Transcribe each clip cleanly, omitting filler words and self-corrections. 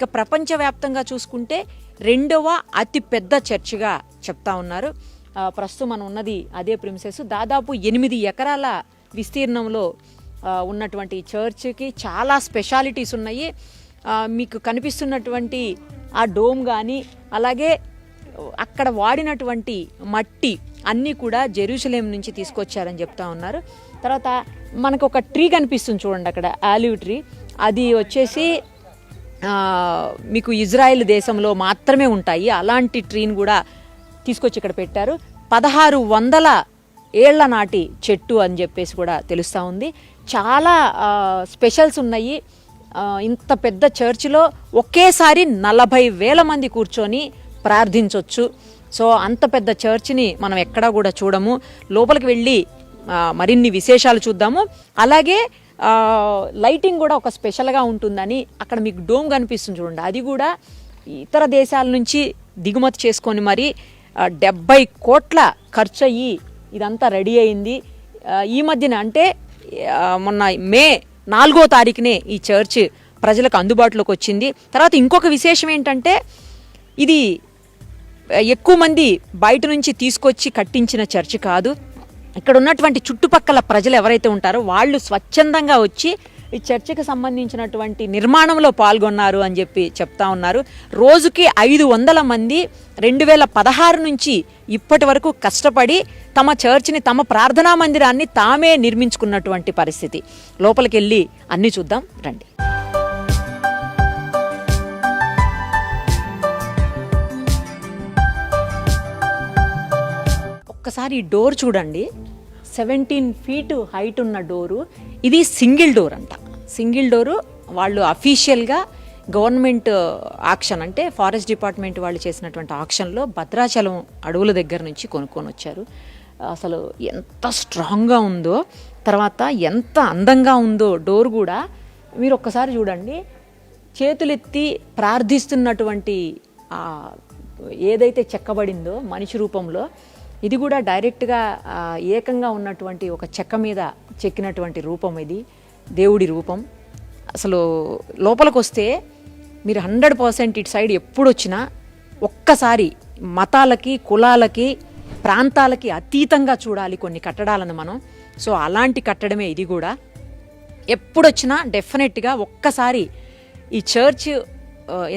ఇక ప్రపంచవ్యాప్తంగా చూసుకుంటే 2వ అతిపెద్ద చర్చిగా చెప్తా ఉన్నారు. ప్రస్తుతం మనం ఉన్నది అదే ప్రిమిసెస్. దాదాపు 8 ఎకరాల విస్తీర్ణంలో ఉన్నటువంటి చర్చ్కి చాలా స్పెషాలిటీస్ ఉన్నాయి. మీకు కనిపిస్తున్నటువంటి ఆ డోమ్ కానీ అలాగే అక్కడ వాడినటువంటి మట్టి అన్నీ కూడా జెరూసలేం నుంచి తీసుకొచ్చారని చెప్తా ఉన్నారు. తర్వాత మనకు ఒక ట్రీ కనిపిస్తుంది చూడండి, అక్కడ ఆలివ్ ట్రీ. అది వచ్చేసి మీకు ఇజ్రాయెల్ దేశంలో మాత్రమే ఉంటాయి. అలాంటి ట్రీని కూడా తీసుకొచ్చి ఇక్కడ పెట్టారు. 1600 ఏళ్ల నాటి చెట్టు అని చెప్పేసి కూడా తెలుస్తూ ఉంది. చాలా స్పెషల్స్ ఉన్నాయి. ఇంత పెద్ద చర్చిలో ఒకేసారి 40,000 మంది కూర్చొని ప్రార్థించవచ్చు. సో అంత పెద్ద చర్చిని మనం ఎక్కడా కూడా చూడము. లోపలికి వెళ్ళి మరిన్ని విశేషాలు చూద్దాము. అలాగే లైటింగ్ కూడా ఒక స్పెషల్గా ఉంటుందని అక్కడ మీకు డోమ్ కనిపిస్తుంది చూడండి, అది కూడా ఇతర దేశాల నుంచి దిగుమతి చేసుకొని మరి 70 కోట్ల ఖర్చు అయ్యి ఇదంతా రెడీ అయింది. ఈ మధ్యన అంటే మొన్న మే 4వ తారీఖునే ఈ చర్చ్ ప్రజలకు అందుబాటులోకి వచ్చింది. తర్వాత ఇంకొక విశేషం ఏంటంటే ఇది ఎక్కువ మంది బయట నుంచి తీసుకొచ్చి కట్టించిన చర్చ్ కాదు. ఇక్కడ ఉన్నటువంటి చుట్టుపక్కల ప్రజలు ఎవరైతే ఉంటారో వాళ్ళు స్వచ్ఛందంగా వచ్చి ఈ చర్చికి సంబంధించినటువంటి నిర్మాణంలో పాల్గొన్నారు అని చెప్పి చెప్తా ఉన్నారు. రోజుకి 500 మంది 2016 నుంచి ఇప్పటి వరకు కష్టపడి తమ చర్చిని, తమ ప్రార్థనా మందిరాన్ని తామే నిర్మించుకున్నటువంటి పరిస్థితి. లోపలికి వెళ్ళి అన్నీ చూద్దాం రండి. ఒక్కసారి ఈ డోర్ చూడండి, 17 ఫీట్ హైట్ ఉన్న డోరు. ఇది సింగిల్ డోర్ అంట. సింగిల్ డోరు వాళ్ళు అఫీషియల్గా గవర్నమెంట్ ఆక్షన్ అంటే ఫారెస్ట్ డిపార్ట్మెంట్ వాళ్ళు చేసినటువంటి ఆక్షన్లో భద్రాచలం అడవుల దగ్గర నుంచి కొనుక్కొని వచ్చారు. అసలు ఎంత స్ట్రాంగ్గా ఉందో, తర్వాత ఎంత అందంగా ఉందో డోర్ కూడా. మీరు ఒక్కసారి చూడండి, చేతులెత్తి ప్రార్థిస్తున్నటువంటి ఏదైతే చెక్కబడిందో మనిషి రూపంలో, ఇది కూడా డైరెక్ట్గా ఏకంగా ఉన్నటువంటి ఒక చెక్క మీద చెక్కినటువంటి రూపం. ఇది దేవుడి రూపం. అసలు లోపలికి వస్తే మీరు 100% ఇటు సైడ్ ఎప్పుడు వచ్చినా ఒక్కసారి మతాలకి, కులాలకి, ప్రాంతాలకి అతీతంగా చూడాలి కొన్ని కట్టడాలను మనం. సో అలాంటి కట్టడమే ఇది కూడా. ఎప్పుడొచ్చినా డెఫినెట్గా ఒక్కసారి ఈ చర్చ్,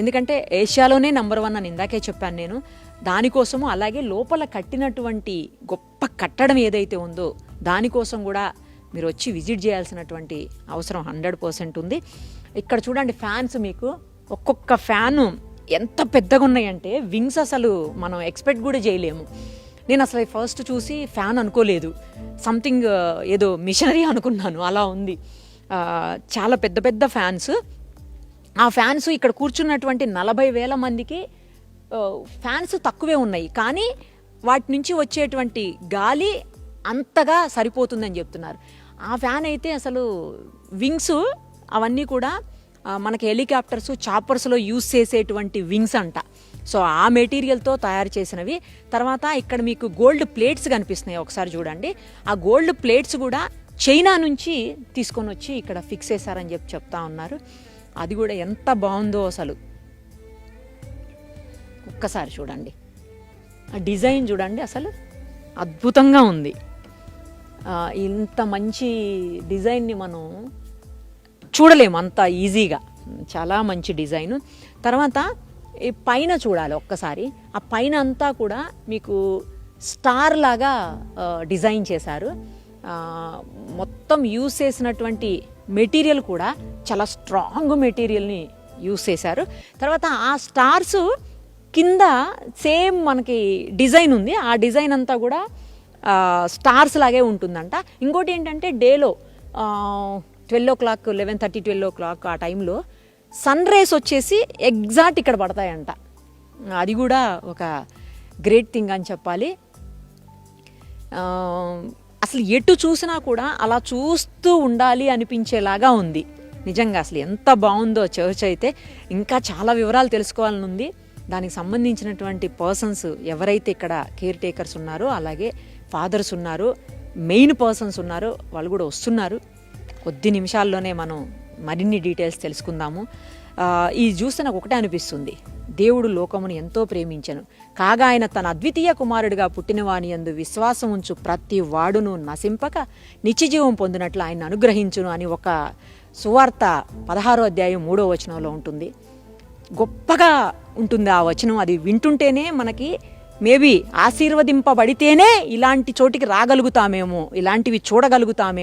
ఎందుకంటే ఏషియాలోనే నంబర్ 1 అని ఇందాకే చెప్పాను నేను. దానికోసము అలాగే లోపల కట్టినటువంటి గొప్ప కట్టడం ఏదైతే ఉందో దానికోసం కూడా మీరు వచ్చి విజిట్ చేయాల్సినటువంటి అవసరం 100% ఉంది. ఇక్కడ చూడండి ఫ్యాన్స్, మీకు ఒక్కొక్క ఫ్యాను ఎంత పెద్దగా ఉన్నాయంటే వింగ్స్ అసలు మనం ఎక్స్పెక్ట్ కూడా చేయలేము. నేను అసలు ఫస్ట్ చూసి ఫ్యాన్ అనుకోలేదు, సంథింగ్ ఏదో మిషనరీ అనుకున్నాను. అలా ఉంది. చాలా పెద్ద పెద్ద ఫ్యాన్స్. ఆ ఫ్యాన్స్ ఇక్కడ కూర్చున్నటువంటి 40,000 మందికి ఫ్యాన్స్ తక్కువే ఉన్నాయి, కానీ వాటి నుంచి వచ్చేటువంటి గాలి అంతగా సరిపోతుందని చెప్తున్నారు. ఆ ఫ్యాన్ అయితే అసలు వింగ్స్ అవన్నీ కూడా మనకి హెలికాప్టర్స్, చాపర్స్లో యూజ్ చేసేటువంటి వింగ్స్ అంట. సో ఆ మెటీరియల్తో తయారు చేసినవి. తర్వాత ఇక్కడ మీకు గోల్డ్ ప్లేట్స్ కనిపిస్తున్నాయి, ఒకసారి చూడండి. ఆ గోల్డ్ ప్లేట్స్ కూడా చైనా నుంచి తీసుకొని వచ్చి ఇక్కడ ఫిక్స్ చేశారని చెప్పి చెప్తా ఉన్నారు. అది కూడా ఎంత బాగుందో అసలు. ఒక్కసారి చూడండి ఆ డిజైన్, చూడండి అసలు అద్భుతంగా ఉంది. ఇంత మంచి డిజైన్ని మనం చూడలేము అంత ఈజీగా. చాలా మంచి డిజైను. తర్వాత ఈ పైన చూడాలి ఒక్కసారి. ఆ పైన అంతా కూడా మీకు స్టార్ లాగా డిజైన్ చేశారు. మొత్తం యూజ్ చేసినటువంటి మెటీరియల్ కూడా చాలా స్ట్రాంగ్ మెటీరియల్ని యూజ్ చేశారు. తర్వాత ఆ స్టార్స్ కింద సేమ్ మనకి డిజైన్ ఉంది. ఆ డిజైన్ అంతా కూడా స్టార్స్ లాగే ఉంటుందంట. ఇంకోటి ఏంటంటే డేలో 12 o'clock, 11:30, 12 o'clock ఆ టైంలో సన్ రేస్ వచ్చేసి ఎగ్జాక్ట్ ఇక్కడ పడతాయంట. అది కూడా ఒక గ్రేట్ థింగ్ అని చెప్పాలి. అసలు ఎటు చూసినా కూడా అలా చూస్తూ ఉండాలి అనిపించేలాగా ఉంది. నిజంగా అసలు ఎంత బాగుందో చర్చ్ అయితే. ఇంకా చాలా వివరాలు తెలుసుకోవాలని ఉంది. దానికి సంబంధించినటువంటి పర్సన్స్ ఎవరైతే ఇక్కడ కేర్ టేకర్స్ ఉన్నారో, అలాగే ఫాదర్స్ ఉన్నారు, మెయిన్ పర్సన్స్ ఉన్నారో వాళ్ళు కూడా వస్తున్నారు. కొద్ది నిమిషాల్లోనే మనం మరిన్ని డీటెయిల్స్ తెలుసుకుందాము. ఇది చూస్తే నాకు ఒకటే అనిపిస్తుంది, దేవుడు లోకమును ఎంతో ప్రేమించెను కాగా ఆయన తన అద్వితీయ కుమారుడిగా పుట్టినవాని యందు విశ్వాసం ఉంచు ప్రతి వాడును నశింపక నిత్యజీవం పొందినట్లు ఆయన అనుగ్రహించును అని ఒక సువార్త 16వ అధ్యాయం 3వ వచనంలో ఉంటుంది. గొప్పగా ఉంటుంది ఆ వచనం. అది వింటుంటేనే మనకి మేబీ ఆశీర్వదింపబడితేనే ఇలాంటి చోటికి రాగలుగుతామేమో, ఇలాంటివి చూడగలుగుతామేమో.